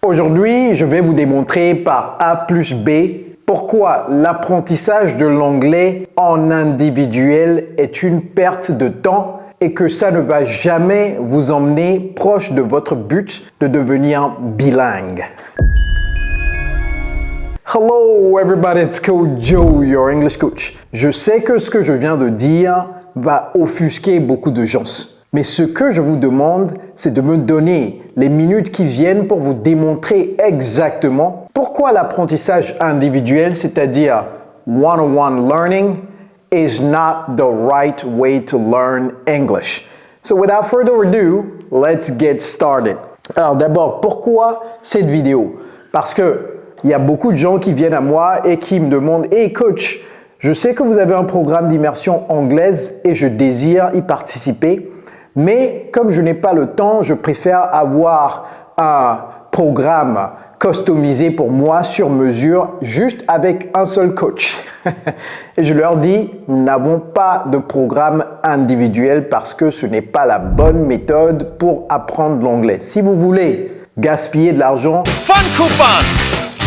Aujourd'hui, je vais vous démontrer par A plus B pourquoi l'apprentissage de l'anglais en individuel est une perte de temps et que ça ne va jamais vous emmener proche de votre but de devenir bilingue. Hello everybody, it's Coach Joe, your English coach. Je sais que ce que je viens de dire va offusquer beaucoup de gens. Mais ce que je vous demande, c'est de me donner les minutes qui viennent pour vous démontrer exactement pourquoi l'apprentissage individuel, c'est-à-dire one-on-one learning, is not the right way to learn English. So without further ado, let's get started. Alors d'abord, pourquoi cette vidéo? Parce que il y a beaucoup de gens qui viennent à moi et qui me demandent « Hey coach, je sais que vous avez un programme d'immersion anglaise et je désire y participer. Mais comme je n'ai pas le temps, je préfère avoir un programme customisé pour moi sur mesure, juste avec un seul coach. » Et je leur dis, nous n'avons pas de programme individuel parce que ce n'est pas la bonne méthode pour apprendre l'anglais. Si vous voulez gaspiller de l'argent, Fun coupons!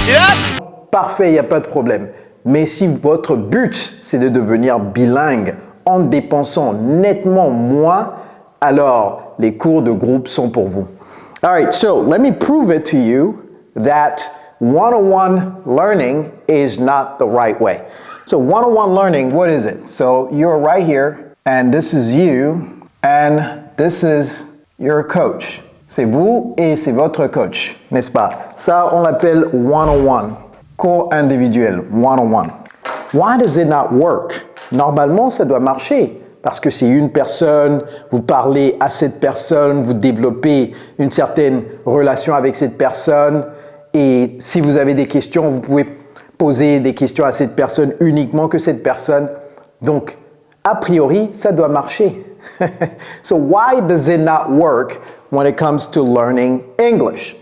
Yeah! Parfait, il n'y a pas de problème. Mais si votre but, c'est de devenir bilingue en dépensant nettement moins, alors les cours de groupe sont pour vous. Alright, so let me prove it to you that one-on-one learning is not the right way. So one-on-one learning, what is it? So you're right here, and this is you, and this is your coach. C'est vous et c'est votre coach, n'est-ce pas? Ça, on l'appelle one-on-one, cours individuel, one-on-one. Why does it not work? Normalement, ça doit marcher. Parce que c'est une personne, vous parlez à cette personne, vous développez une certaine relation avec cette personne et si vous avez des questions, vous pouvez poser des questions à cette personne uniquement que cette personne. Donc, a priori, ça doit marcher. So why does it not work when it comes to learning English?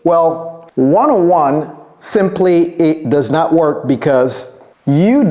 Well, one-on-one simply it does not work because you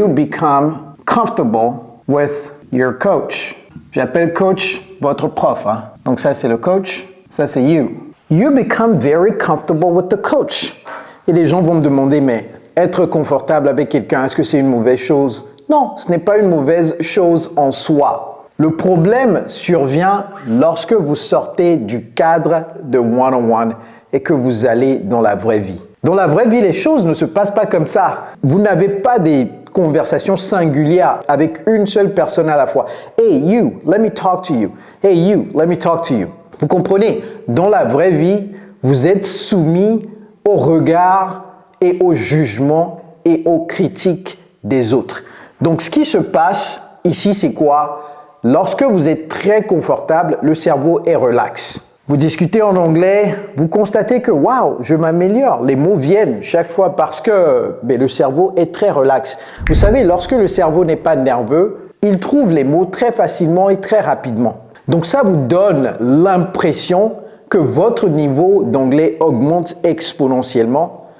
become comfortable with your coach. J'appelle coach votre prof. Hein? Donc ça c'est le coach, ça c'est you. You become very comfortable with the coach. Et les gens vont me demander, mais être confortable avec quelqu'un, est-ce que c'est une mauvaise chose? Non, ce n'est pas une mauvaise chose en soi. Le problème survient lorsque vous sortez du cadre de one-on-one et que vous allez dans la vraie vie. Dans la vraie vie, les choses ne se passent pas comme ça. Vous n'avez pas des conversations singulières avec une seule personne à la fois. Hey you, let me talk to you. Hey you, let me talk to you. Vous comprenez? Dans la vraie vie, vous êtes soumis au regard et au jugement et aux critiques des autres. Donc ce qui se passe ici, c'est quoi? Lorsque vous êtes très confortable, le cerveau est relax. Vous discutez en anglais, vous constatez que waouh, je m'améliore. Les mots viennent chaque fois parce que le cerveau est très relax. Vous savez, lorsque le cerveau n'est pas nerveux, il trouve les mots très facilement et très rapidement. Donc ça vous donne l'impression que votre niveau d'anglais augmente exponentiellement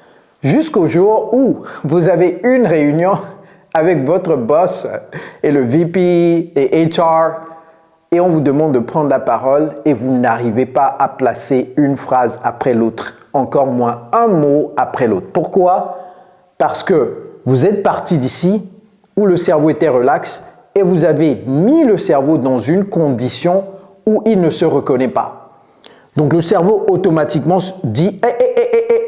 jusqu'au jour où vous avez une réunion avec votre boss et le VP et HR. Et on vous demande de prendre la parole et vous n'arrivez pas à placer une phrase après l'autre, encore moins un mot après l'autre. Pourquoi? Parce que vous êtes parti d'ici où le cerveau était relax et vous avez mis le cerveau dans une condition où il ne se reconnaît pas. Donc le cerveau automatiquement dit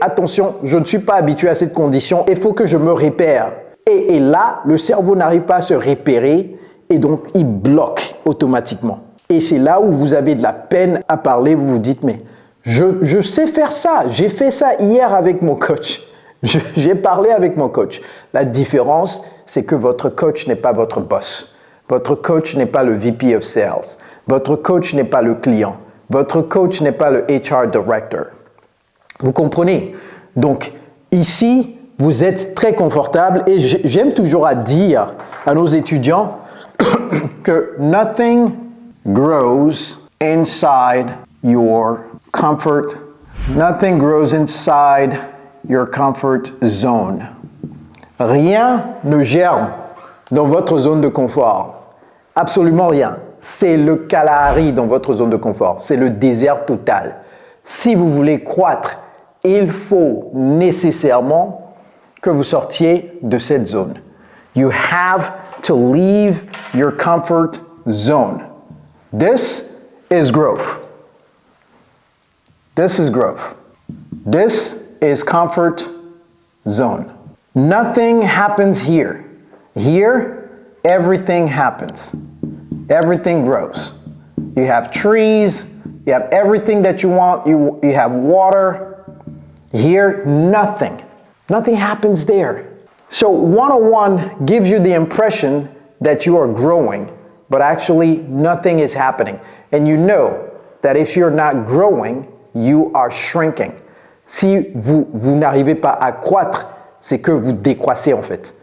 attention, je ne suis pas habitué à cette condition, il faut que je me répère. Et là, le cerveau n'arrive pas à se repérer. Et donc, il bloque automatiquement. Et c'est là où vous avez de la peine à parler. Vous vous dites, mais je sais faire ça. J'ai fait ça hier avec mon coach. J'ai parlé avec mon coach. La différence, c'est que votre coach n'est pas votre boss. Votre coach n'est pas le VP of Sales. Votre coach n'est pas le client. Votre coach n'est pas le HR Director. Vous comprenez? Donc, ici, vous êtes très confortable. Et j'aime toujours à dire à nos étudiants que nothing grows inside your comfort. Nothing grows inside your comfort zone. Rien ne germe dans votre zone de confort. Absolument rien. C'est le Kalahari dans votre zone de confort. C'est le désert total. Si vous voulez croître, il faut nécessairement que vous sortiez de cette zone. You have to leave your comfort zone. This is growth. This is growth. This is comfort zone. Nothing happens here. Here, everything happens. Everything grows. You have trees, you have everything that you want, you have water. Here, nothing. Nothing happens there. So 101 gives you the impression that you are growing, but actually nothing is happening. And you know that if you're not growing, you are shrinking. Si vous n'arrivez pas à croître, c'est que vous décroissez en fait.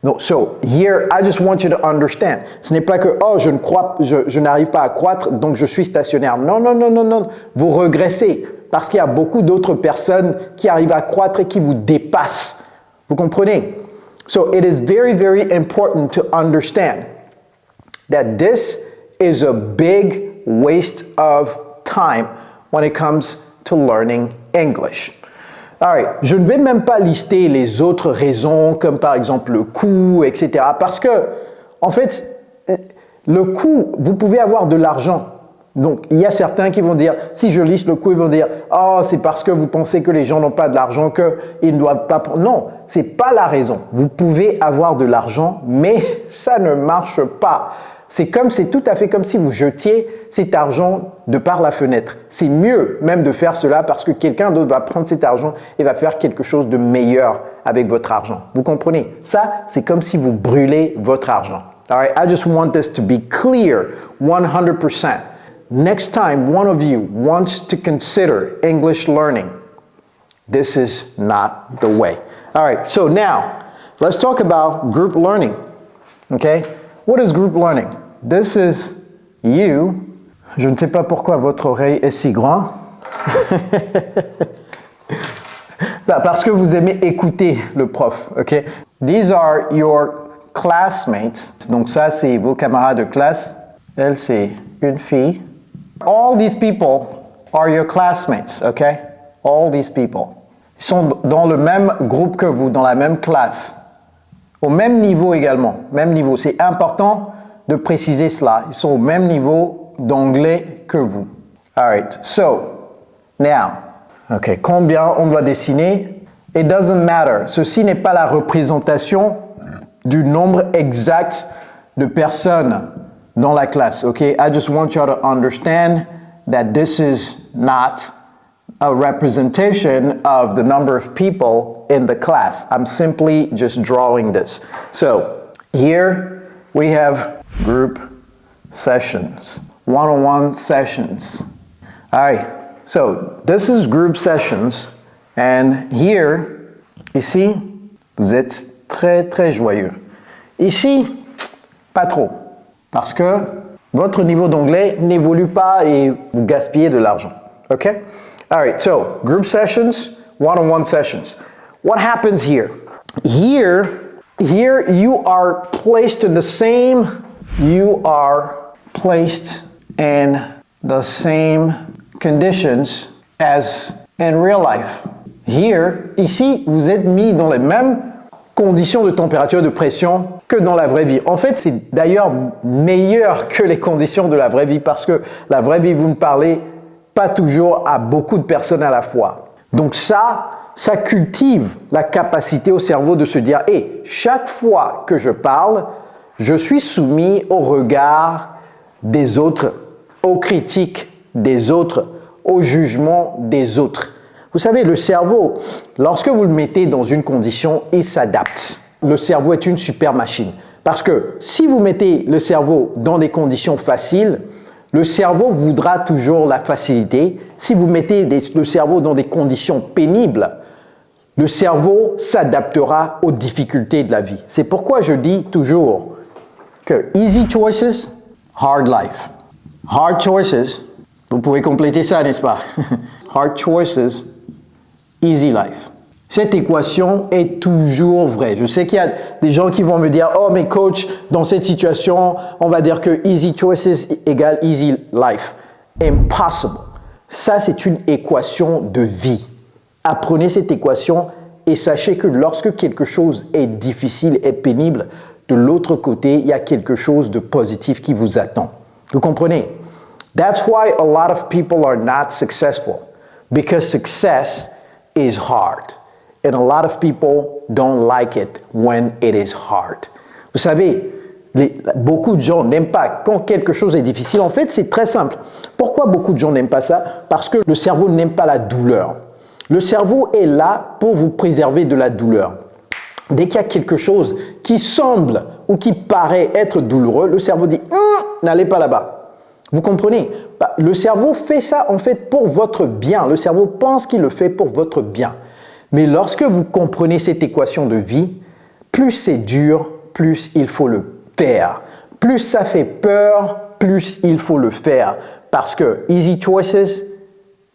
No, so here, I just want you to understand. Ce n'est pas que, oh, je n'arrive pas à croître, donc je suis stationnaire. Non, non, non, non, non. Vous regressez parce qu'il y a beaucoup d'autres personnes qui arrivent à croître et qui vous dépassent. Vous comprenez? So it is very, very important to understand that this is a big waste of time when it comes to learning English. Alright, je ne vais même pas lister les autres raisons, comme par exemple le coût, etc. Parce que, en fait, le coût, vous pouvez avoir de l'argent. Donc, il y a certains qui vont dire, si je liste le coût, ils vont dire, oh, c'est parce que vous pensez que les gens n'ont pas de l'argent, qu'ils ne doivent pas prendre. Non, c'est pas la raison. Vous pouvez avoir de l'argent, mais ça ne marche pas. C'est tout à fait comme si vous jetiez cet argent de par la fenêtre. C'est mieux même de faire cela parce que quelqu'un d'autre va prendre cet argent et va faire quelque chose de meilleur avec votre argent. Vous comprenez? Ça, c'est comme si vous brûlez votre argent. All right, I just want this to be clear 100%. Next time one of you wants to consider English learning, this is not the way. All right, so now let's talk about group learning. Okay? What is group learning? This is you. Je ne sais pas pourquoi votre oreille est si grande. Parce que vous aimez écouter le prof. Okay? These are your classmates. Donc ça, c'est vos camarades de classe. Elle, c'est une fille. All these people are your classmates. Okay? All these people. Ils sont dans le même groupe que vous, dans la même classe. Au même niveau également, même niveau. C'est important de préciser cela. Ils sont au même niveau d'anglais que vous. Alright, so, now, okay, combien on doit dessiner? It doesn't matter. Ceci n'est pas la représentation du nombre exact de personnes dans la classe. Okay, I just want you to understand that this is not a representation of the number of people in the class. I'm simply just drawing this. So here we have group sessions, one-on-one sessions. All right, so this is group sessions. And here, ici, vous êtes très, très joyeux. Ici, pas trop. Parce que votre niveau d'anglais n'évolue pas et vous gaspillez de l'argent. Okay? All right, so group sessions, one-on-one sessions. What happens here? Here you are placed in the same conditions as in real life. Here, ici, vous êtes mis dans les mêmes conditions de température et de pression que dans la vraie vie. En fait, c'est d'ailleurs meilleur que les conditions de la vraie vie parce que la vraie vie, vous ne parlez pas toujours à beaucoup de personnes à la fois. Donc ça cultive la capacité au cerveau de se dire « Hey, chaque fois que je parle, je suis soumis au regard des autres, aux critiques des autres, au jugement des autres. » Vous savez, le cerveau, lorsque vous le mettez dans une condition, il s'adapte. Le cerveau est une super machine. Parce que si vous mettez le cerveau dans des conditions faciles, le cerveau voudra toujours la facilité. Si vous mettez le cerveau dans des conditions pénibles, le cerveau s'adaptera aux difficultés de la vie. C'est pourquoi je dis toujours que easy choices, hard life. Hard choices, vous pouvez compléter ça, n'est-ce pas? Hard choices, easy life. Cette équation est toujours vraie. Je sais qu'il y a des gens qui vont me dire « Oh, mais coach, dans cette situation, on va dire que easy choices égale easy life. » Impossible. Ça, c'est une équation de vie. Apprenez cette équation et sachez que lorsque quelque chose est difficile et pénible, de l'autre côté, il y a quelque chose de positif qui vous attend. Vous comprenez? That's why a lot of people are not successful, because success is hard. And a lot of people don't like it when it is hard. Vous savez, beaucoup de gens n'aiment pas quand quelque chose est difficile. En fait, c'est très simple. Pourquoi beaucoup de gens n'aiment pas ça? Parce que le cerveau n'aime pas la douleur. Le cerveau est là pour vous préserver de la douleur. Dès qu'il y a quelque chose qui semble ou qui paraît être douloureux, le cerveau dit « n'allez pas là-bas ». Vous comprenez? Le cerveau fait ça en fait pour votre bien. Le cerveau pense qu'il le fait pour votre bien. Mais lorsque vous comprenez cette équation de vie, plus c'est dur, plus il faut le faire. Plus ça fait peur, plus il faut le faire. Parce que easy choices,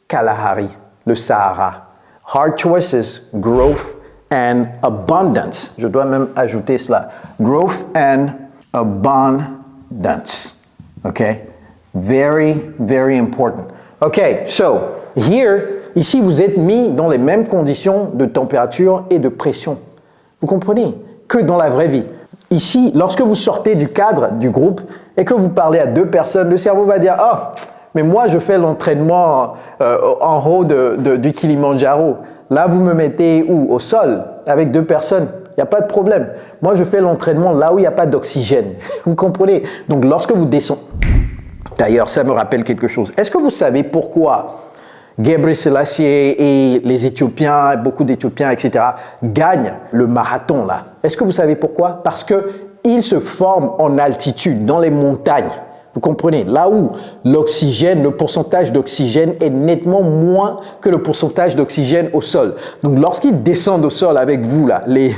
Kalahari, le Sahara. Hard choices, growth and abundance. Je dois même ajouter cela. Growth and abundance. Okay? Very, very important. Okay, so here, ici, vous êtes mis dans les mêmes conditions de température et de pression. Vous comprenez? Que dans la vraie vie. Ici, lorsque vous sortez du cadre du groupe et que vous parlez à 2 personnes, le cerveau va dire « Ah, mais moi, je fais l'entraînement en haut du Kilimandjaro. Là, vous me mettez où? Au sol, avec 2 personnes. Il n'y a pas de problème. Moi, je fais l'entraînement là où il n'y a pas d'oxygène. » Vous comprenez? Donc, lorsque vous descendez... D'ailleurs, ça me rappelle quelque chose. Est-ce que vous savez pourquoi Gebre Selassie et les Éthiopiens, beaucoup d'Éthiopiens, etc., gagnent le marathon là? Est-ce que vous savez pourquoi? Parce qu'ils se forment en altitude, dans les montagnes. Vous comprenez? Là où l'oxygène, le pourcentage d'oxygène est nettement moins que le pourcentage d'oxygène au sol. Donc, lorsqu'ils descendent au sol avec vous, là, les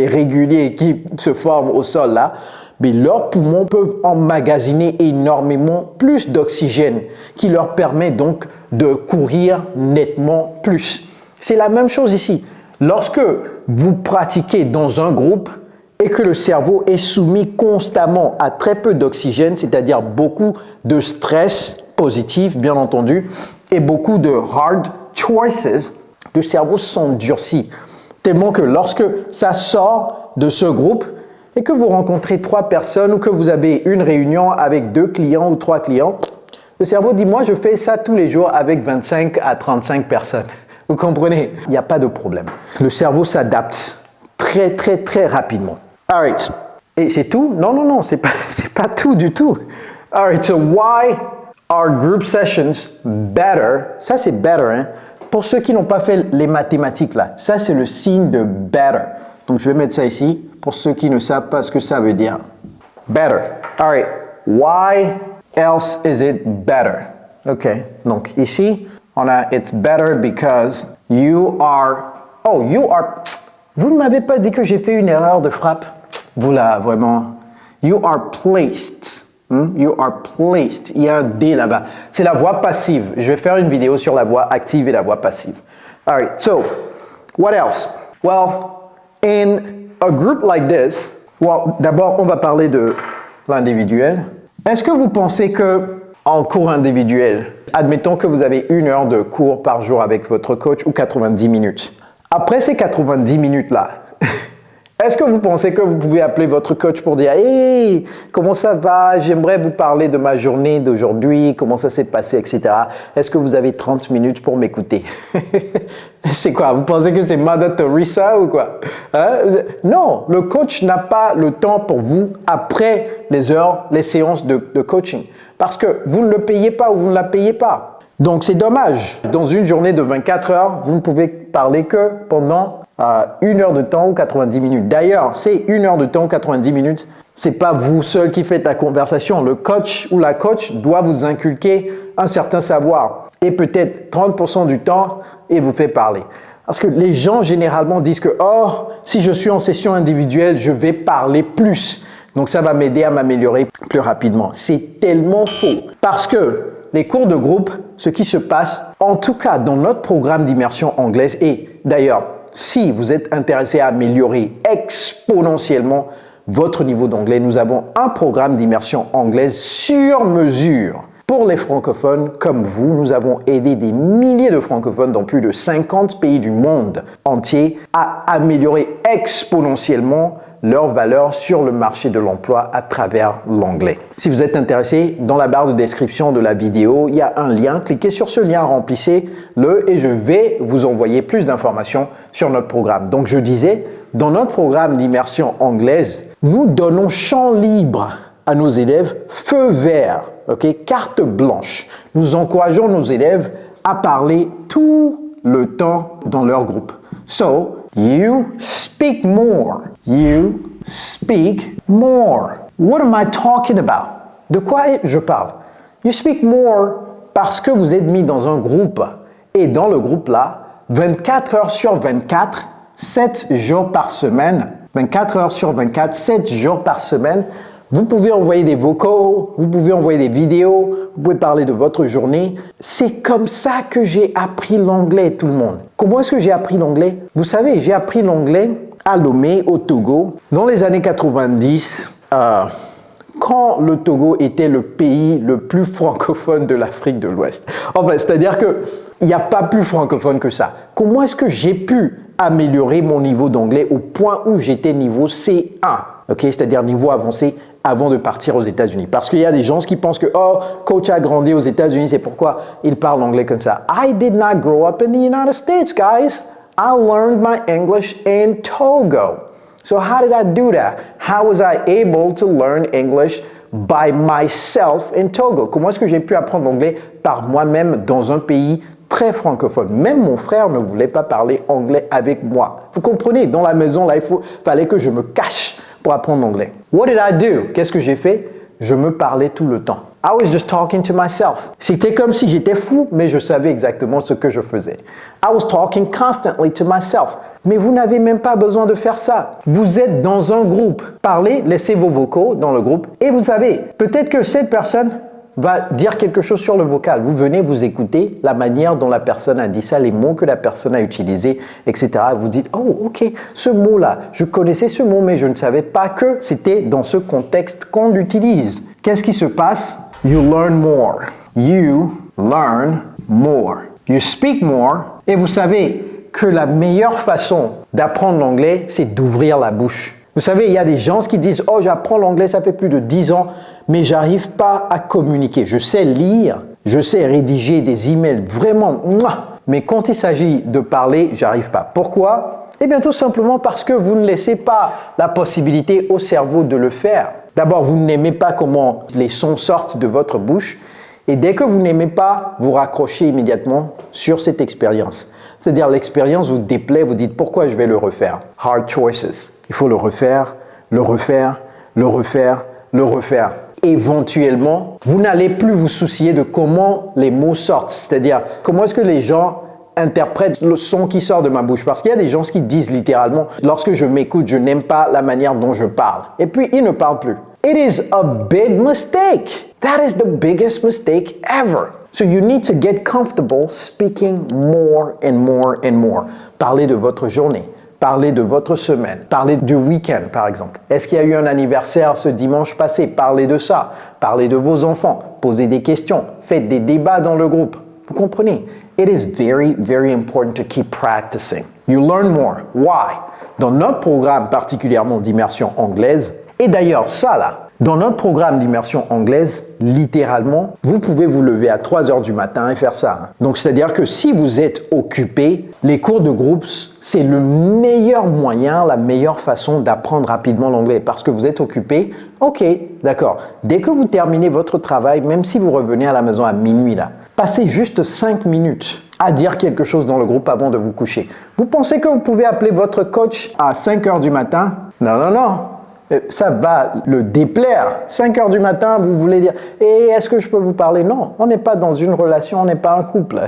réguliers qui se forment au sol là, mais leurs poumons peuvent emmagasiner énormément plus d'oxygène qui leur permet donc de courir nettement plus. C'est la même chose ici. Lorsque vous pratiquez dans un groupe et que le cerveau est soumis constamment à très peu d'oxygène, c'est-à-dire beaucoup de stress positif, bien entendu, et beaucoup de hard choices, le cerveau s'endurcit. Tellement que lorsque ça sort de ce groupe, et que vous rencontrez 3 personnes ou que vous avez une réunion avec 2 clients ou 3 clients, le cerveau dit « Moi, je fais ça tous les jours avec 25 à 35 personnes. » Vous comprenez? Il n'y a pas de problème. Le cerveau s'adapte très, très, très rapidement. All right. Et c'est tout? Non, non, non, c'est pas tout du tout. All right, so why are group sessions better? Ça, c'est better, hein? Pour ceux qui n'ont pas fait les mathématiques, là, ça, c'est le signe de better. Donc, je vais mettre ça ici pour ceux qui ne savent pas ce que ça veut dire. Better. All right. Why else is it better? OK. Donc, ici, on a it's better because you are... Oh, you are... Vous ne m'avez pas dit que j'ai fait une erreur de frappe? Vous là, vraiment. You are placed. You are placed. Il y a un D là-bas. C'est la voix passive. Je vais faire une vidéo sur la voix active et la voix passive. All right. So, what else? Well... In a group like this, well, d'abord, on va parler de l'individuel. Est-ce que vous pensez que en cours individuel, admettons que vous avez 1 heure de cours par jour avec votre coach ou 90 minutes. Après ces 90 minutes-là, est-ce que vous pensez que vous pouvez appeler votre coach pour dire « Hey, comment ça va? J'aimerais vous parler de ma journée d'aujourd'hui, comment ça s'est passé, etc. Est-ce que vous avez 30 minutes pour m'écouter? » C'est quoi? Vous pensez que c'est Mother Teresa ou quoi? Hein? Non, le coach n'a pas le temps pour vous après les séances de coaching. Parce que vous ne le payez pas ou vous ne la payez pas. Donc, c'est dommage. Dans une journée de 24 heures, vous ne pouvez parler que pendant 1 heure de temps ou 90 minutes. D'ailleurs, c'est 1 heure de temps ou 90 minutes. C'est pas vous seul qui faites la conversation. Le coach ou la coach doit vous inculquer un certain savoir. Et peut-être 30% du temps, il vous fait parler. Parce que les gens généralement disent que « Oh, si je suis en session individuelle, je vais parler plus. Donc, ça va m'aider à m'améliorer plus rapidement. » C'est tellement faux. Parce que les cours de groupe, ce qui se passe, en tout cas dans notre programme d'immersion anglaise, et d'ailleurs, si vous êtes intéressé à améliorer exponentiellement votre niveau d'anglais, nous avons un programme d'immersion anglaise sur mesure pour les francophones comme vous. Nous avons aidé des milliers de francophones dans plus de 50 pays du monde entier à améliorer exponentiellement leur valeur sur le marché de l'emploi à travers l'anglais. Si vous êtes intéressé, dans la barre de description de la vidéo, il y a un lien. Cliquez sur ce lien, remplissez-le et je vais vous envoyer plus d'informations sur notre programme. Donc je disais, dans notre programme d'immersion anglaise, nous donnons champ libre à nos élèves, feu vert, carte blanche. Nous encourageons nos élèves à parler tout le temps dans leur groupe. So, you speak more. You speak more. What am I talking about? De quoi je parle? You speak more parce que vous êtes mis dans un groupe. Et dans le groupe-là, 24 heures sur 24, 7 jours par semaine, 24 heures sur 24, 7 jours par semaine, vous pouvez envoyer des vocaux, vous pouvez envoyer des vidéos, vous pouvez parler de votre journée. C'est comme ça que j'ai appris l'anglais, tout le monde. Comment est-ce que j'ai appris l'anglais? Vous savez, j'ai appris l'anglais à Lomé, au Togo, dans les années 90, quand le Togo était le pays le plus francophone de l'Afrique de l'Ouest. Enfin, c'est-à-dire qu'il n'y a pas plus francophone que ça. Comment est-ce que j'ai pu améliorer mon niveau d'anglais au point où j'étais niveau C1, c'est-à-dire niveau avancé, avant de partir aux États-Unis? Parce qu'il y a des gens qui pensent que coach a grandi aux États-Unis, c'est pourquoi il parle anglais comme ça. I did not grow up in the United States, guys. I learned my English in Togo. So how did I do that? How was I able to learn English by myself in Togo? Comment est-ce que j'ai pu apprendre l'anglais par moi-même dans un pays très francophone? Même mon frère ne voulait pas parler anglais avec moi. Vous comprenez? Dans la maison, là, fallait que je me cache pour apprendre l'anglais. What did I do? Qu'est-ce que j'ai fait? Je me parlais tout le temps. I was just talking to myself. C'était comme si j'étais fou, mais je savais exactement ce que je faisais. I was talking constantly to myself. Mais vous n'avez même pas besoin de faire ça. Vous êtes dans un groupe. Parlez, laissez vos vocaux dans le groupe. Et vous savez, peut-être que cette personne va dire quelque chose sur le vocal. Vous venez, vous écoutez la manière dont la personne a dit ça, les mots que la personne a utilisés, etc. Vous dites, oh, ok, ce mot-là, je connaissais ce mot, mais je ne savais pas que c'était dans ce contexte qu'on l'utilise. Qu'est-ce qui se passe? You learn more. You learn more. You speak more. Et vous savez que la meilleure façon d'apprendre l'anglais, c'est d'ouvrir la bouche. Vous savez, il y a des gens qui disent « Oh, j'apprends l'anglais, ça fait plus de 10 ans, mais j'arrive pas à communiquer. Je sais lire, je sais rédiger des emails, vraiment, mais quand il s'agit de parler, j'arrive pas. » Pourquoi? Eh bien, tout simplement parce que vous ne laissez pas la possibilité au cerveau de le faire. D'abord, vous n'aimez pas comment les sons sortent de votre bouche, et dès que vous n'aimez pas, vous raccrochez immédiatement sur cette expérience. C'est-à-dire l'expérience vous déplaît, vous dites pourquoi je vais le refaire. Hard choices. Il faut le refaire, le refaire, le refaire, le refaire. Éventuellement, vous n'allez plus vous soucier de comment les mots sortent. C'est-à-dire comment est-ce que les gens interprètent le son qui sort de ma bouche. Parce qu'il y a des gens qui disent littéralement, lorsque je m'écoute, je n'aime pas la manière dont je parle. Et puis, ils ne parlent plus. It is a big mistake. That is the biggest mistake ever. So you need to get comfortable speaking more and more and more. Parlez de votre journée, parlez de votre semaine, parlez du week-end par exemple. Est-ce qu'il y a eu un anniversaire ce dimanche passé? Parlez de ça. Parlez de vos enfants, posez des questions, faites des débats dans le groupe. Vous comprenez? It is very, very important to keep practicing. You learn more. Why? Dans notre programme particulièrement d'immersion anglaise, et d'ailleurs ça là, dans notre programme d'immersion anglaise, littéralement, vous pouvez vous lever à 3 heures du matin et faire ça. Donc, c'est-à-dire que si vous êtes occupé, les cours de groupe, c'est le meilleur moyen, la meilleure façon d'apprendre rapidement l'anglais. Parce que vous êtes occupé, ok, d'accord. Dès que vous terminez votre travail, même si vous revenez à la maison à minuit, là, passez juste 5 minutes à dire quelque chose dans le groupe avant de vous coucher. Vous pensez que vous pouvez appeler votre coach à 5 heures du matin? Non, non, non. Ça va le déplaire. 5 heures du matin, vous voulez dire « Et est-ce que je peux vous parler ?» Non, on n'est pas dans une relation, on n'est pas un couple.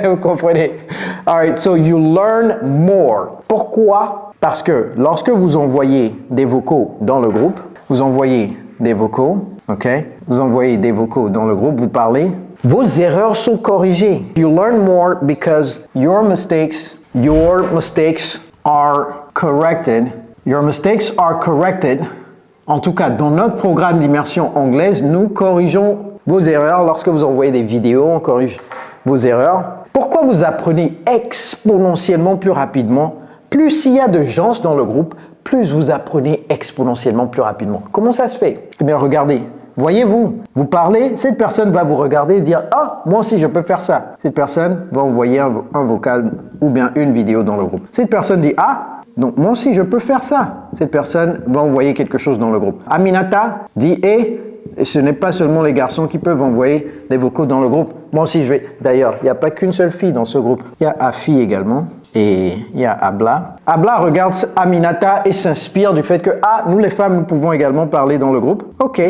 Vous comprenez? Alright, so you learn more. Pourquoi? Parce que lorsque vous envoyez des vocaux dans le groupe, vous envoyez des vocaux, ok? Vous envoyez des vocaux dans le groupe, vous parlez, vos erreurs sont corrigées. You learn more because your mistakes are corrected. Your mistakes are corrected. En tout cas, dans notre programme d'immersion anglaise, nous corrigeons vos erreurs. Lorsque vous envoyez des vidéos, on corrige vos erreurs. Pourquoi vous apprenez exponentiellement plus rapidement? Plus il y a de gens dans le groupe, plus vous apprenez exponentiellement plus rapidement. Comment ça se fait? Eh bien, regardez. Voyez-vous, vous parlez, cette personne va vous regarder et dire « Ah, moi aussi, je peux faire ça ». Cette personne va envoyer un vocal ou bien une vidéo dans le groupe. Cette personne dit « Ah, donc moi aussi, je peux faire ça ». Cette personne va envoyer quelque chose dans le groupe. Aminata dit « Et ce n'est pas seulement les garçons qui peuvent envoyer des vocaux dans le groupe. Moi aussi, je vais… » D'ailleurs, il n'y a pas qu'une seule fille dans ce groupe. Il y a Afi également. Et il y a Abla. Abla regarde Aminata et s'inspire du fait que « Ah, nous les femmes, nous pouvons également parler dans le groupe. » Ok.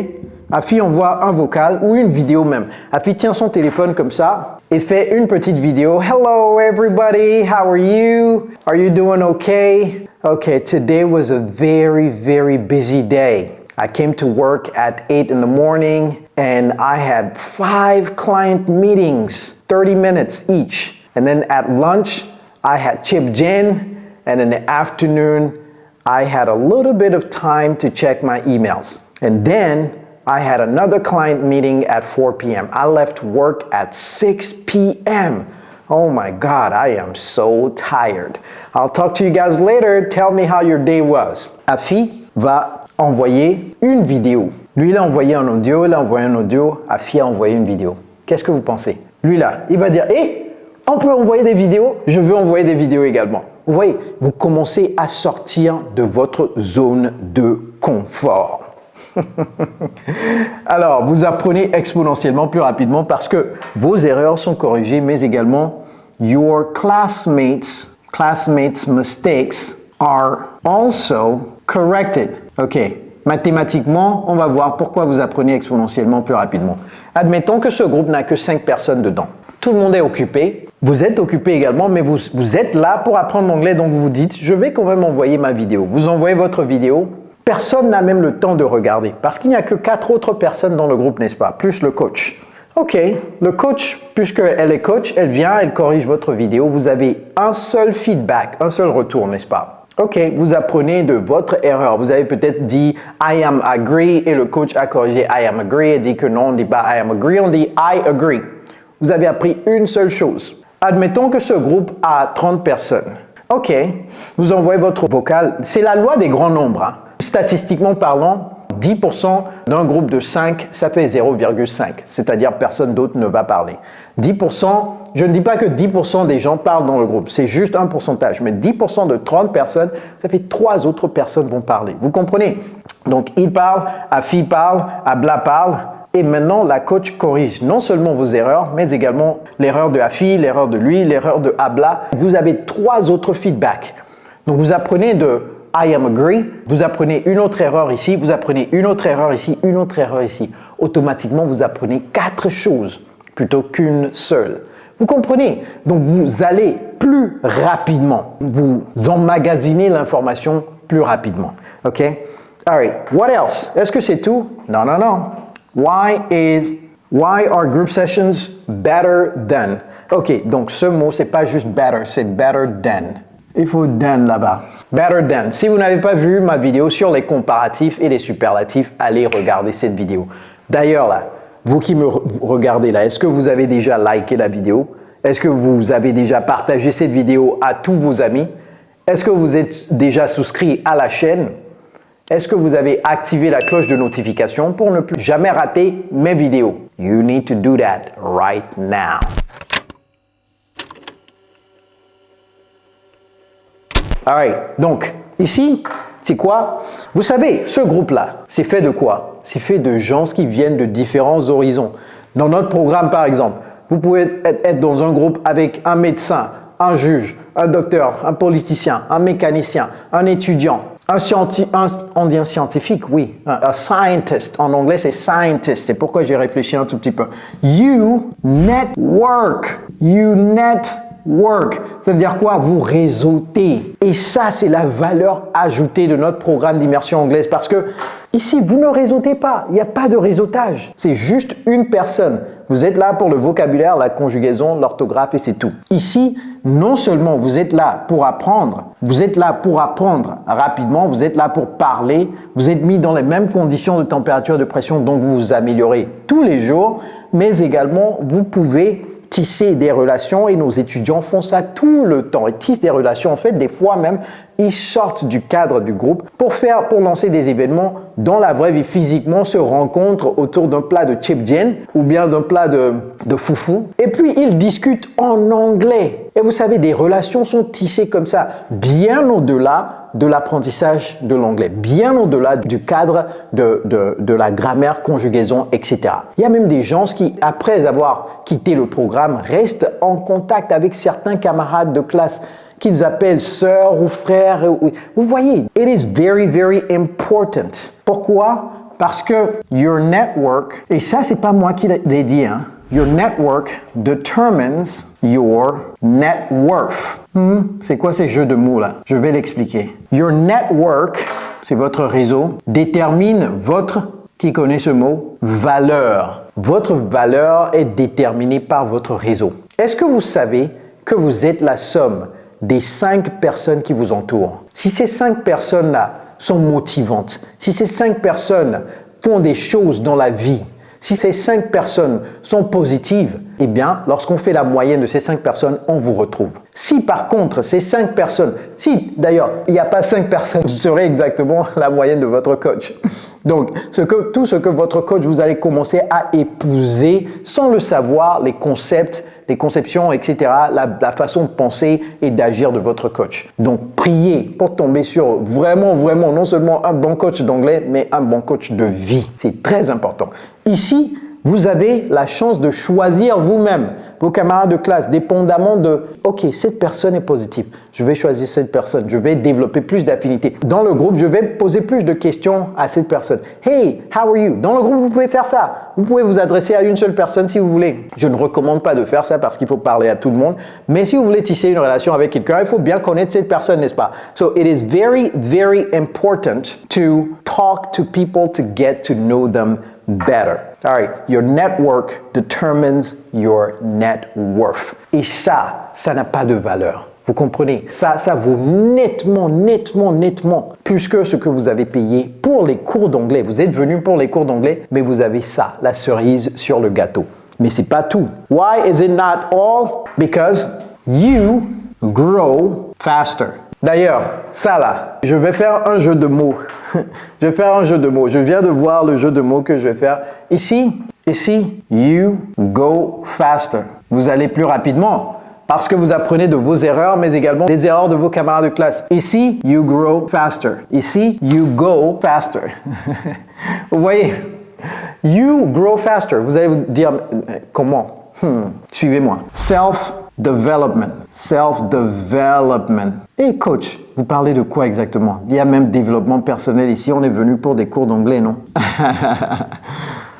Afi envoie un vocal ou une vidéo même. Afi tient son téléphone comme ça et fait une petite vidéo. Hello everybody, how are you? Are you doing okay? Okay, today was a very, very busy day. I came to work at 8 in the morning and I had 5 client meetings, 30 minutes each. And then at lunch, I had chip gin, and in the afternoon, I had a little bit of time to check my emails. And then I had another client meeting at 4 p.m. I left work at 6 p.m. Oh my God, I am so tired. I'll talk to you guys later. Tell me how your day was. Afi va envoyer une vidéo. Lui, il a envoyé un audio, il a envoyé un audio. Afi a envoyé une vidéo. Qu'est-ce que vous pensez? Lui là, il va dire « Hé, on peut envoyer des vidéos? Je veux envoyer des vidéos également. » Vous voyez, vous commencez à sortir de votre zone de confort. Alors, vous apprenez exponentiellement plus rapidement parce que vos erreurs sont corrigées, mais également your classmates' mistakes are also corrected. Ok, mathématiquement, on va voir pourquoi vous apprenez exponentiellement plus rapidement. Admettons que ce groupe n'a que 5 personnes dedans. Tout le monde est occupé. Vous êtes occupé également, mais vous êtes là pour apprendre l'anglais, donc vous vous dites, je vais quand même envoyer ma vidéo. Vous envoyez votre vidéo. Personne n'a même le temps de regarder parce qu'il n'y a que 4 autres personnes dans le groupe, n'est-ce pas? Plus le coach. Ok, le coach, puisqu'elle est coach, elle vient, elle corrige votre vidéo. Vous avez un seul feedback, un seul retour, n'est-ce pas? Ok, vous apprenez de votre erreur. Vous avez peut-être dit I am agree et le coach a corrigé I am agree et dit que non, on ne dit pas I am agree, on dit I agree. Vous avez appris une seule chose. Admettons que ce groupe a 30 personnes. Ok, vous envoyez votre vocal. C'est la loi des grands nombres, hein. Statistiquement parlant, 10% d'un groupe de 5, ça fait 0,5. C'est-à-dire personne d'autre ne va parler. 10%, je ne dis pas que 10% des gens parlent dans le groupe. C'est juste un pourcentage. Mais 10% de 30 personnes, ça fait 3 autres personnes vont parler. Vous comprenez? Donc, il parle, Afi parle, Abla parle. Et maintenant, la coach corrige non seulement vos erreurs, mais également l'erreur de Afi, l'erreur de lui, l'erreur de Abla. Vous avez 3 autres feedbacks. Donc, vous apprenez de I am agree, vous apprenez une autre erreur ici, vous apprenez une autre erreur ici, une autre erreur ici. Automatiquement, vous apprenez 4 choses plutôt qu'une seule. Vous comprenez? Donc, vous allez plus rapidement. Vous emmagasinez l'information plus rapidement. OK? All right. What else? Est-ce que c'est tout? Non, non, non. Why are group sessions better than? OK, donc ce mot, c'est pas juste better, c'est better than. Il faut than là-bas. Better than. Si vous n'avez pas vu ma vidéo sur les comparatifs et les superlatifs, allez regarder cette vidéo. D'ailleurs, là, vous qui me regardez là, est-ce que vous avez déjà liké la vidéo? Est-ce que vous avez déjà partagé cette vidéo à tous vos amis? Est-ce que vous êtes déjà souscrit à la chaîne? Est-ce que vous avez activé la cloche de notification pour ne plus jamais rater mes vidéos? You need to do that right now. Alright, donc ici, c'est quoi? Vous savez, ce groupe-là, c'est fait de quoi? C'est fait de gens qui viennent de différents horizons. Dans notre programme, par exemple, vous pouvez être dans un groupe avec un médecin, un juge, un docteur, un politicien, un mécanicien, un étudiant, on dit un scientifique, oui, un scientist. En anglais, c'est scientist. C'est pourquoi j'ai réfléchi un tout petit peu. You network. Ça veut dire quoi? Vous réseautez. Et ça, c'est la valeur ajoutée de notre programme d'immersion anglaise. Parce que ici, vous ne réseautez pas. Il n'y a pas de réseautage. C'est juste une personne. Vous êtes là pour le vocabulaire, la conjugaison, l'orthographe et c'est tout. Ici, non seulement vous êtes là pour apprendre, vous êtes là pour apprendre rapidement, vous êtes là pour parler, vous êtes mis dans les mêmes conditions de température et de pression, donc vous vous améliorez tous les jours, mais également vous pouvez tisser des relations et nos étudiants font ça tout le temps. Ils tissent des relations. En fait, des fois même, ils sortent du cadre du groupe pour lancer des événements dans la vraie vie. Physiquement, se rencontrent autour d'un plat de chipjen ou bien d'un plat de foufou. Et puis, ils discutent en anglais. Et vous savez, des relations sont tissées comme ça, bien au-delà de l'apprentissage de l'anglais, bien au-delà du cadre de la grammaire, conjugaison, etc. Il y a même des gens qui, après avoir quitté le programme, restent en contact avec certains camarades de classe qu'ils appellent sœurs ou frères. Vous voyez, it is very, very important. Pourquoi? Parce que your network, et ça, c'est pas moi qui l'ai dit, hein, your network determines your net worth. C'est quoi ces jeux de mots là? Je vais l'expliquer. Your network, c'est votre réseau, détermine votre, qui connaît ce mot, valeur. Votre valeur est déterminée par votre réseau. Est-ce que vous savez que vous êtes la somme des 5 personnes qui vous entourent? Si ces 5 personnes-là sont motivantes, si ces 5 personnes font des choses dans la vie, si ces 5 personnes sont positives, eh bien, lorsqu'on fait la moyenne de ces 5 personnes, on vous retrouve. Si par contre, ces 5 personnes, si d'ailleurs, il n'y a pas 5 personnes, ce serait exactement la moyenne de votre coach. Donc, tout ce que votre coach, vous allez commencer à épouser sans le savoir, les concepts, les conceptions, etc., la façon de penser et d'agir de votre coach. Donc, priez pour tomber sur vraiment, non seulement un bon coach d'anglais, mais un bon coach de vie. C'est très important. Ici, vous avez la chance de choisir vous-même vos camarades de classe, dépendamment de « Ok, cette personne est positive, je vais choisir cette personne, je vais développer plus d'affinités. Dans le groupe, je vais poser plus de questions à cette personne. Hey, how are you? » Dans le groupe, vous pouvez faire ça. Vous pouvez vous adresser à une seule personne si vous voulez. Je ne recommande pas de faire ça parce qu'il faut parler à tout le monde. Mais si vous voulez tisser une relation avec quelqu'un, il faut bien connaître cette personne, n'est-ce pas? So, it is very, very important to talk to people to get to know them better. All right, your network determines your net worth. Et ça n'a pas de valeur. Vous comprenez? Ça vaut nettement plus que ce que vous avez payé pour les cours d'anglais. Vous êtes venu pour les cours d'anglais, mais vous avez ça, la cerise sur le gâteau. Mais c'est pas tout. Why is it not all? Because you grow faster. D'ailleurs, ça là, je vais faire un jeu de mots. Je viens de voir le jeu de mots que je vais faire. Ici, you go faster. Vous allez plus rapidement parce que vous apprenez de vos erreurs, mais également des erreurs de vos camarades de classe. Ici, you grow faster. Ici, you go faster. Vous voyez, you grow faster. Vous allez vous dire, comment? Suivez-moi. Self-development. Et coach, vous parlez de quoi exactement? Il y a même développement personnel ici. On est venu pour des cours d'anglais, non?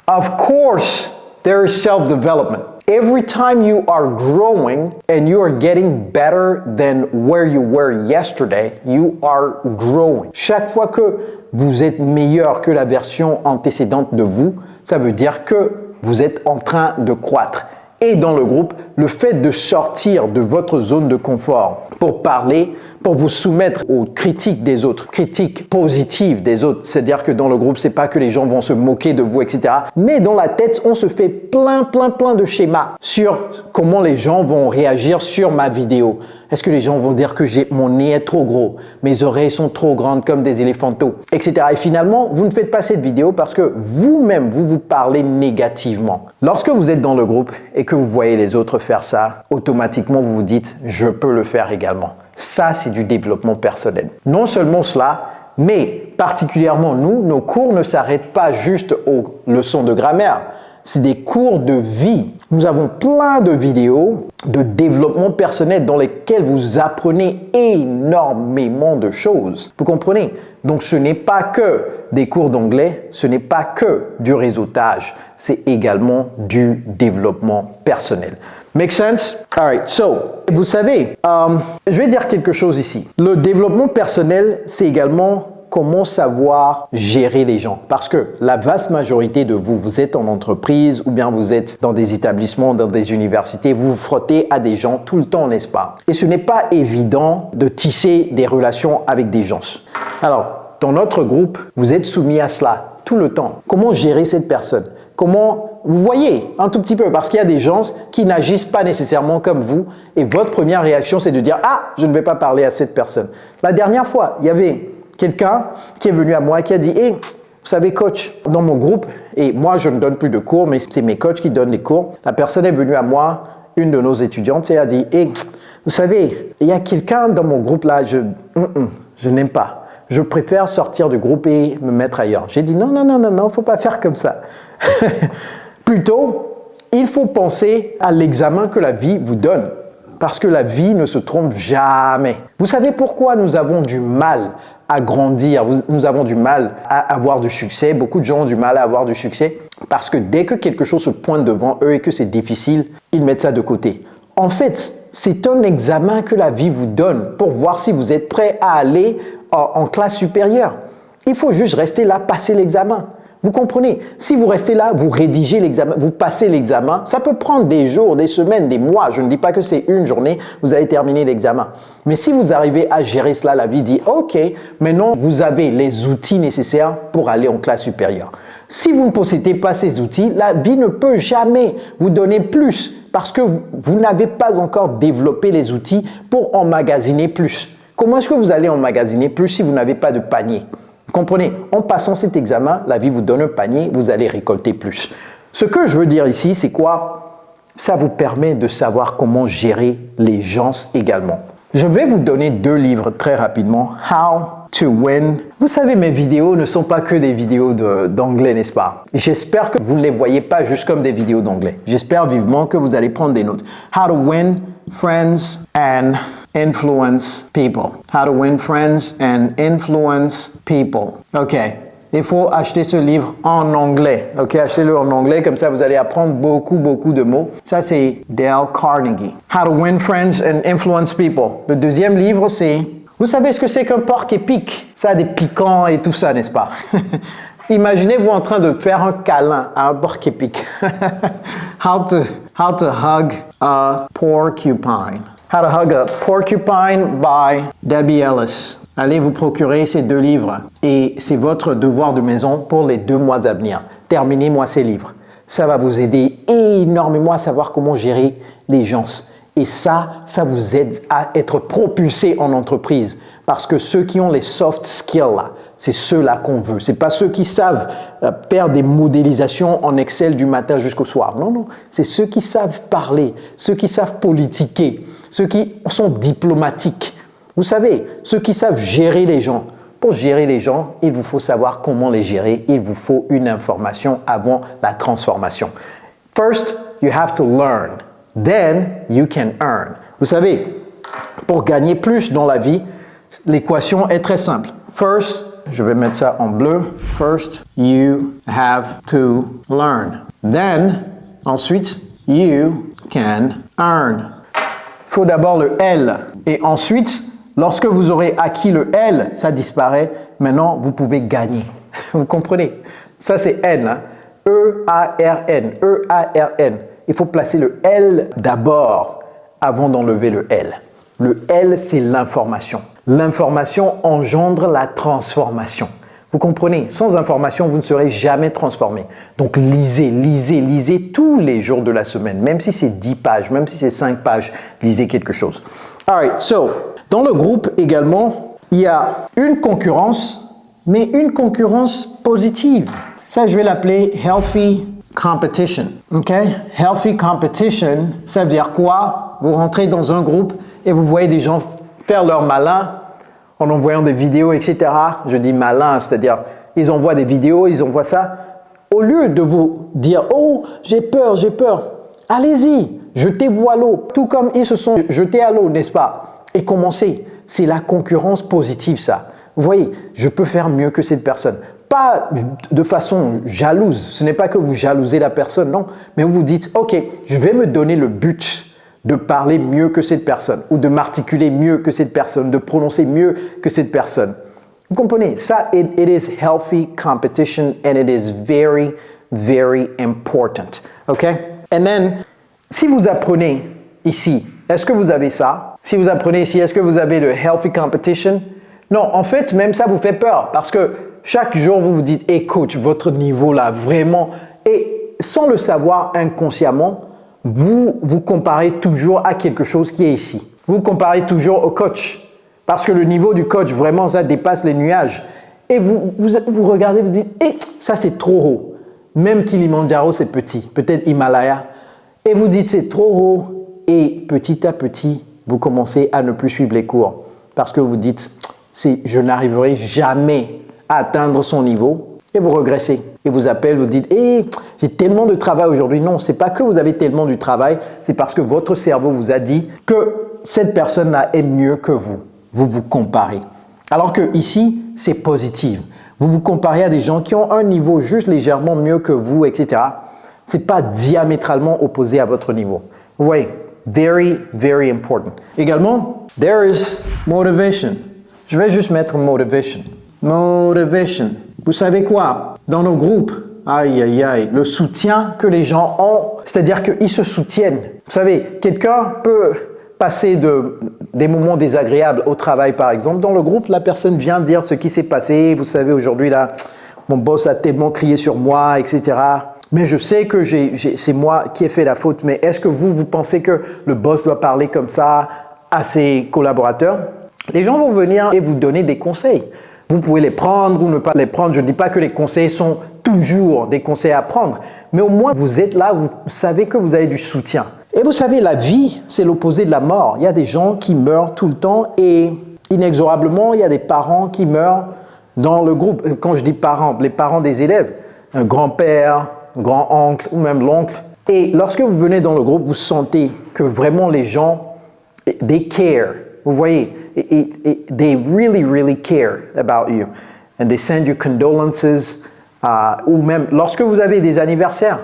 Of course, there is self-development. Every time you are growing and you are getting better than where you were yesterday, you are growing. Chaque fois que vous êtes meilleur que la version antécédente de vous, ça veut dire que vous êtes en train de croître. Et dans le groupe, le fait de sortir de votre zone de confort pour parler, pour vous soumettre aux critiques des autres, critiques positives des autres, c'est-à-dire que dans le groupe, c'est pas que les gens vont se moquer de vous, etc. Mais dans la tête, on se fait plein de schémas sur comment les gens vont réagir sur ma vidéo. Est-ce que les gens vont dire que mon nez est trop gros, mes oreilles sont trop grandes comme des éléphanteaux, etc. Et finalement, vous ne faites pas cette vidéo parce que vous-même, vous parlez négativement. Lorsque vous êtes dans le groupe et que vous voyez les autres faire ça, automatiquement, vous vous dites « je peux le faire également ». Ça, c'est du développement personnel. Non seulement cela, mais particulièrement nous, nos cours ne s'arrêtent pas juste aux leçons de grammaire. C'est des cours de vie. Nous avons plein de vidéos de développement personnel dans lesquelles vous apprenez énormément de choses. Vous comprenez? Donc, ce n'est pas que des cours d'anglais, ce n'est pas que du réseautage, c'est également du développement personnel. Make sense? All right, so, vous savez, je vais dire quelque chose ici. Le développement personnel, c'est également comment savoir gérer les gens. Parce que la vaste majorité de vous, vous êtes en entreprise ou bien vous êtes dans des établissements, dans des universités, vous vous frottez à des gens tout le temps, n'est-ce pas? Et ce n'est pas évident de tisser des relations avec des gens. Alors, dans notre groupe, vous êtes soumis à cela tout le temps. Comment gérer cette personne? Comment, vous voyez un tout petit peu, parce qu'il y a des gens qui n'agissent pas nécessairement comme vous et votre première réaction, c'est de dire « Ah, je ne vais pas parler à cette personne ». La dernière fois, il y avait quelqu'un qui est venu à moi et qui a dit « Hey, vous savez, coach, dans mon groupe, et moi, je ne donne plus de cours, mais c'est mes coachs qui donnent les cours. La personne est venue à moi, une de nos étudiantes, et a dit « Hey, vous savez, il y a quelqu'un dans mon groupe là, je n'aime pas. Je préfère sortir du groupe et me mettre ailleurs. » J'ai dit « Non, faut pas faire comme ça. » Plutôt, il faut penser à l'examen que la vie vous donne. Parce que la vie ne se trompe jamais. Vous savez pourquoi nous avons du mal à grandir, nous avons du mal à avoir du succès. Beaucoup de gens ont du mal à avoir du succès parce que dès que quelque chose se pointe devant eux et que c'est difficile, ils mettent ça de côté. En fait, c'est un examen que la vie vous donne pour voir si vous êtes prêt à aller en classe supérieure. Il faut juste rester là, passer l'examen. Vous comprenez? Si vous restez là, vous rédigez l'examen, vous passez l'examen, ça peut prendre des jours, des semaines, des mois. Je ne dis pas que c'est une journée, vous allez terminer l'examen. Mais si vous arrivez à gérer cela, la vie dit « Ok, maintenant vous avez les outils nécessaires pour aller en classe supérieure. » Si vous ne possédez pas ces outils, la vie ne peut jamais vous donner plus parce que vous n'avez pas encore développé les outils pour emmagasiner plus. Comment est-ce que vous allez emmagasiner plus si vous n'avez pas de panier? Comprenez, en passant cet examen, la vie vous donne un panier, vous allez récolter plus. Ce que je veux dire ici, c'est quoi? Ça vous permet de savoir comment gérer les gens également. Je vais vous donner 2 livres très rapidement. How to Win. Vous savez, mes vidéos ne sont pas que des vidéos d'anglais, n'est-ce pas? J'espère que vous ne les voyez pas juste comme des vidéos d'anglais. J'espère vivement que vous allez prendre des notes. How to Win Friends and Influence People. How to Win Friends and Influence People. OK. Il faut acheter ce livre en anglais. OK, achetez-le en anglais, comme ça vous allez apprendre beaucoup de mots. Ça, c'est Dale Carnegie. How to Win Friends and Influence People. Le deuxième livre, c'est... Vous savez ce que c'est qu'un porc épic? Ça a des piquants et tout ça, n'est-ce pas? Imaginez-vous en train de faire un câlin à un porc épic. How to Hug a Porcupine. How to Hug a Porcupine by Debbie Ellis. Allez vous procurer ces 2 livres et c'est votre devoir de maison pour les 2 mois à venir. Terminez-moi ces livres. Ça va vous aider énormément à savoir comment gérer les gens. Et ça vous aide à être propulsé en entreprise. Parce que ceux qui ont les soft skills, là, c'est ceux-là qu'on veut. Ce n'est pas ceux qui savent faire des modélisations en Excel du matin jusqu'au soir. Non. C'est ceux qui savent parler, ceux qui savent politiquer, ceux qui sont diplomatiques. Vous savez, ceux qui savent gérer les gens. Pour gérer les gens, il vous faut savoir comment les gérer. Il vous faut une information avant la transformation. First, you have to learn. Then, you can earn. Vous savez, pour gagner plus dans la vie, l'équation est très simple. First, je vais mettre ça en bleu. First, you have to learn. Then, ensuite, you can earn. Il faut d'abord le L. Et ensuite, lorsque vous aurez acquis le L, ça disparaît. Maintenant, vous pouvez gagner. Vous comprenez? Ça, c'est N. Hein? E-A-R-N. E-A-R-N. Il faut placer le L d'abord avant d'enlever le L. Le L, c'est l'information. L'information engendre la transformation. Vous comprenez? Sans information, vous ne serez jamais transformé. Donc, lisez tous les jours de la semaine. Même si c'est 10 pages, même si c'est 5 pages, lisez quelque chose. Alright, so, dans le groupe également, il y a une concurrence, mais une concurrence positive. Ça, je vais l'appeler Healthy Competition. OK? Healthy Competition, ça veut dire quoi? Vous rentrez dans un groupe et vous voyez des gens faire leur malin en envoyant des vidéos, etc. Je dis malin, c'est-à-dire ils envoient des vidéos, ils envoient ça. Au lieu de vous dire « Oh, j'ai peur », allez-y, jetez-vous à l'eau. Tout comme ils se sont jetés à l'eau, n'est-ce pas? Et commencez. C'est la concurrence positive, ça. Vous voyez, je peux faire mieux que cette personne. Pas de façon jalouse. Ce n'est pas que vous jalousez la personne, non. Mais vous vous dites « Ok, je vais me donner le but de parler mieux que cette personne ou de m'articuler mieux que cette personne, de prononcer mieux que cette personne. » Vous comprenez? Ça, it is healthy competition and it is very, very important. OK? And then, si vous apprenez ici, est-ce que vous avez ça? Si vous apprenez ici, est-ce que vous avez le healthy competition? Non, en fait, même ça vous fait peur parce que chaque jour, vous vous dites, hey coach, votre niveau là, vraiment. Et sans le savoir inconsciemment, vous vous comparez toujours à quelque chose qui est ici. Vous comparez toujours au coach. Parce que le niveau du coach, vraiment, ça dépasse les nuages. Et vous regardez, vous dites, ça c'est trop haut. Même Kilimandjaro, c'est petit. Peut-être Himalaya. Et vous dites, c'est trop haut. Et petit à petit, vous commencez à ne plus suivre les cours. Parce que vous dites, je n'arriverai jamais à atteindre son niveau. Et vous régressez. Et vous appelez, vous dites, j'ai tellement de travail aujourd'hui. Non, ce n'est pas que vous avez tellement du travail. C'est parce que votre cerveau vous a dit que cette personne-là est mieux que vous. Vous vous comparez. Alors que ici, c'est positif. Vous vous comparez à des gens qui ont un niveau juste légèrement mieux que vous, etc. Ce n'est pas diamétralement opposé à votre niveau. Vous voyez, very, very important. Également, there is motivation. Je vais juste mettre motivation. Motivation. Vous savez quoi? Dans nos groupes, le soutien que les gens ont, c'est-à-dire qu'ils se soutiennent. Vous savez, quelqu'un peut passer des moments désagréables au travail, par exemple. Dans le groupe, la personne vient dire ce qui s'est passé. Vous savez, aujourd'hui, là, mon boss a tellement crié sur moi, etc. Mais je sais que c'est moi qui ai fait la faute. Mais est-ce que vous pensez que le boss doit parler comme ça à ses collaborateurs? Les gens vont venir et vous donner des conseils. Vous pouvez les prendre ou ne pas les prendre. Je ne dis pas que les conseils sont toujours des conseils à prendre. Mais au moins, vous êtes là, vous savez que vous avez du soutien. Et vous savez, la vie, c'est l'opposé de la mort. Il y a des gens qui meurent tout le temps et inexorablement, il y a des parents qui meurent dans le groupe. Quand je dis parents, les parents des élèves, un grand-père, un grand-oncle ou même l'oncle. Et lorsque vous venez dans le groupe, vous sentez que vraiment les gens, they care. Vous voyez, they really, really care about you. And they send you condolences. Ou même lorsque vous avez des anniversaires,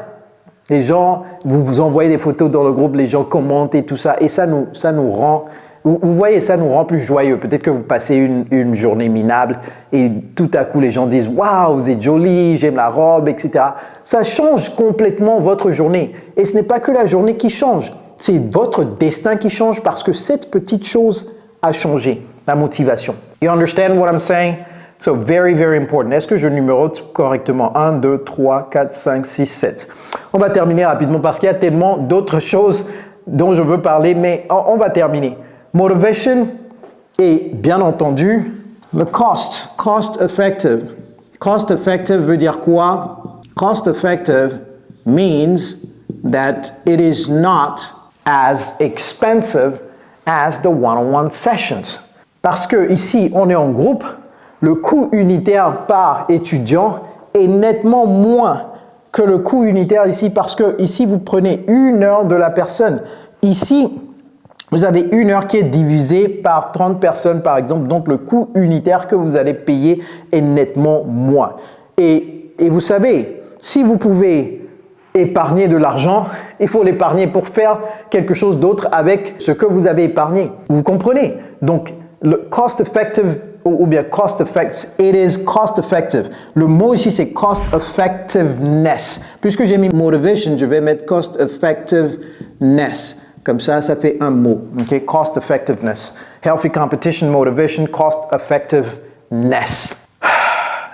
les gens, vous envoyez des photos dans le groupe, les gens commentent et tout ça. Et ça nous rend, vous voyez, ça nous rend plus joyeux. Peut-être que vous passez une journée minable et tout à coup, les gens disent « Waouh, vous êtes jolie, j'aime la robe, etc. » Ça change complètement votre journée. Et ce n'est pas que la journée qui change. C'est votre destin qui change parce que cette petite chose a changé, la motivation. You understand what I'm saying? So, very, very important. Est-ce que je numérote correctement? 1, 2, 3, 4, 5, 6, 7. On va terminer rapidement parce qu'il y a tellement d'autres choses dont je veux parler, mais on va terminer. Motivation et bien entendu, le cost effective. Cost effective veut dire quoi? Cost effective means that it is not as expensive as the one-on-one sessions. Parce que ici, on est en groupe, le coût unitaire par étudiant est nettement moins que le coût unitaire ici parce que ici, vous prenez 1 heure de la personne. Ici, vous avez 1 heure qui est divisée par 30 personnes, par exemple. Donc, le coût unitaire que vous allez payer est nettement moins. Et vous savez, si vous pouvez épargner de l'argent, il faut l'épargner pour faire quelque chose d'autre avec ce que vous avez épargné. Vous comprenez? Donc, le cost effective ou bien cost effects, it is cost effective. Le mot ici, c'est cost effectiveness. Puisque j'ai mis motivation, je vais mettre cost effectiveness. Comme ça fait un mot. Okay? Cost effectiveness. Healthy competition, motivation, cost effectiveness.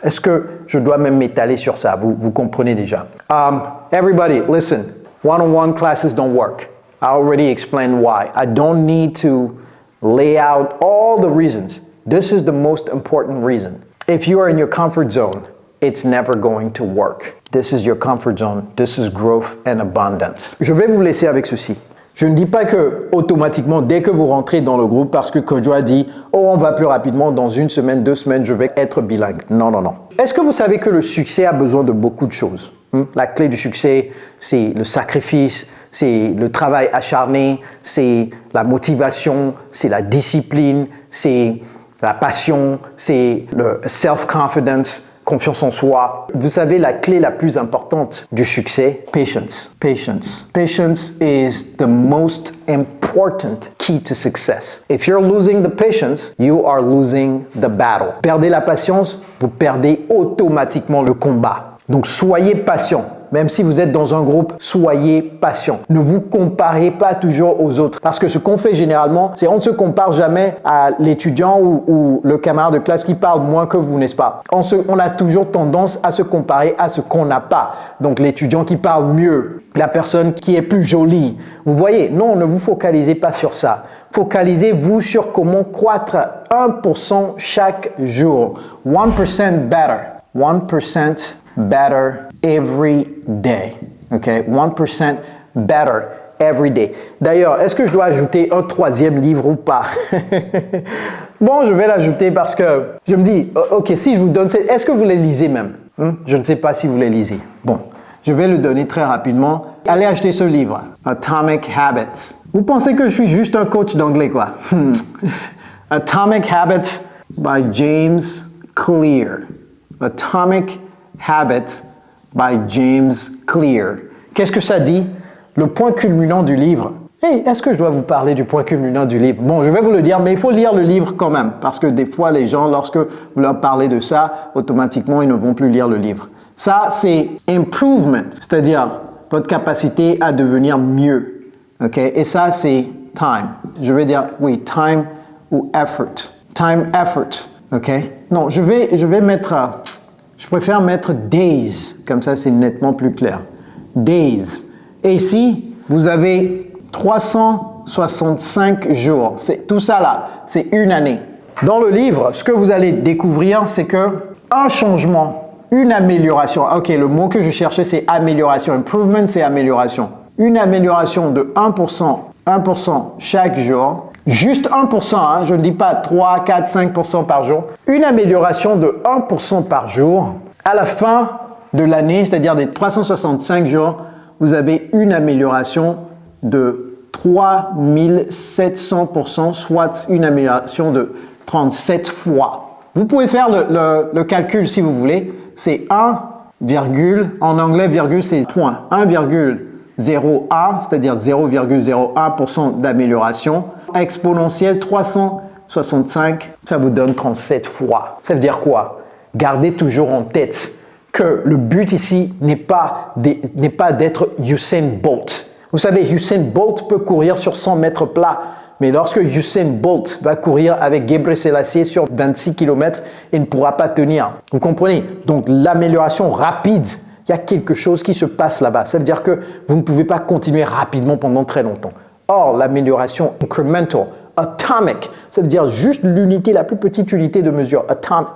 Est-ce que je dois même m'étaler sur ça? Vous comprenez déjà. Everybody, listen. One-on-one classes don't work. I already explained why. I don't need to lay out all the reasons. This is the most important reason. If you are in your comfort zone, it's never going to work. This is your comfort zone. This is growth and abundance. Je vais vous laisser avec ceci. Je ne dis pas que automatiquement, dès que vous rentrez dans le groupe, parce que Kojo a dit « Oh, on va plus rapidement, dans 1 semaine, 2 semaines, je vais être bilingue. » Non, non, non. Est-ce que vous savez que le succès a besoin de beaucoup de choses? La clé du succès, c'est le sacrifice, c'est le travail acharné, c'est la motivation, c'est la discipline, c'est la passion, c'est le self-confidence, confiance en soi. Vous savez, la clé la plus importante du succès, patience. Patience. Patience is the most important important key to success. If you're losing the patience, you are losing the battle. Perdez la patience, vous perdez automatiquement le combat. Donc soyez patient. Même si vous êtes dans un groupe, soyez patient. Ne vous comparez pas toujours aux autres. Parce que ce qu'on fait généralement, c'est on ne se compare jamais à l'étudiant ou le camarade de classe qui parle moins que vous, n'est-ce pas? On a toujours tendance à se comparer à ce qu'on n'a pas. Donc l'étudiant qui parle mieux, la personne qui est plus jolie. Vous voyez, non, ne vous focalisez pas sur ça. Focalisez-vous sur comment croître 1% chaque jour. 1% better. 1% better every day. Okay? 1% better every day. D'ailleurs, est-ce que je dois ajouter un troisième livre ou pas? Bon, je vais l'ajouter parce que je me dis, ok, si je vous donne, est-ce que vous les lisez même? Je ne sais pas si vous les lisez. Bon, je vais le donner très rapidement. Allez acheter ce livre, Atomic Habits. Vous pensez que je suis juste un coach d'anglais, quoi? Atomic Habits by James Clear. Atomic Habits by James Clear. Qu'est-ce que ça dit? Le point culminant du livre. Hey, est-ce que je dois vous parler du point culminant du livre? Bon, je vais vous le dire, mais il faut lire le livre quand même, parce que des fois, les gens, lorsque vous leur parlez de ça, automatiquement, ils ne vont plus lire le livre. Ça, c'est improvement, c'est-à-dire votre capacité à devenir mieux. OK? Et ça, c'est time. Je vais dire, oui, time ou effort. Time, effort. OK? Non, je vais mettre... Je préfère mettre days, comme ça c'est nettement plus clair. Days. Et ici, vous avez 365 jours. C'est tout ça là, c'est une année. Dans le livre, ce que vous allez découvrir, c'est que un changement, une amélioration. Ok, le mot que je cherchais, c'est amélioration. Improvement, c'est amélioration. Une amélioration de 1% chaque jour. Juste 1%, hein, je ne dis pas 3, 4, 5% par jour. Une amélioration de 1% par jour. À la fin de l'année, c'est-à-dire des 365 jours, vous avez une amélioration de 3700%, soit une amélioration de 37 fois. Vous pouvez faire le calcul si vous voulez. C'est 1, en anglais, virgule, c'est point. 1,01, c'est-à-dire 0,01% d'amélioration. Exponentielle 365, ça vous donne 37 fois. Ça veut dire quoi? Gardez toujours en tête que le but ici n'est pas d'être Usain Bolt. Vous savez, Usain Bolt peut courir sur 100 mètres plats, mais lorsque Usain Bolt va courir avec Gebre Selassie sur 26 km, il ne pourra pas tenir. Vous comprenez? Donc l'amélioration rapide, il y a quelque chose qui se passe là-bas. Ça veut dire que vous ne pouvez pas continuer rapidement pendant très longtemps. Or, l'amélioration incremental, atomic, ça veut dire juste l'unité, la plus petite unité de mesure. Atom.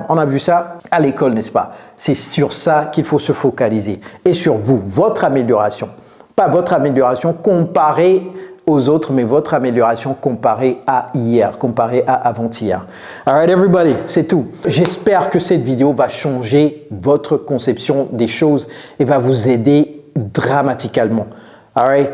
On a vu ça à l'école, n'est-ce pas? C'est sur ça qu'il faut se focaliser. Et sur vous, votre amélioration. Pas votre amélioration comparée aux autres, mais votre amélioration comparée à hier, comparée à avant-hier. Alright, everybody, c'est tout. J'espère que cette vidéo va changer votre conception des choses et va vous aider dramatiquement. Alright?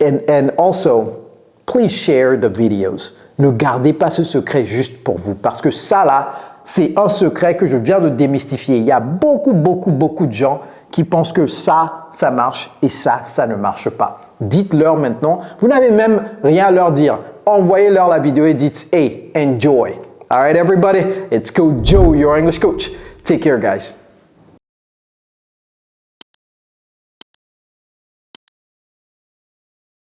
And also, please share the videos. Ne gardez pas ce secret juste pour vous, parce que ça là, c'est un secret que je viens de démystifier. Il y a beaucoup de gens qui pensent que ça marche et ça ne marche pas. Dites-leur maintenant. Vous n'avez même rien à leur dire. Envoyez-leur la vidéo et dites « Hey, enjoy ». All right, everybody, it's Coach Joe, your English coach. Take care, guys.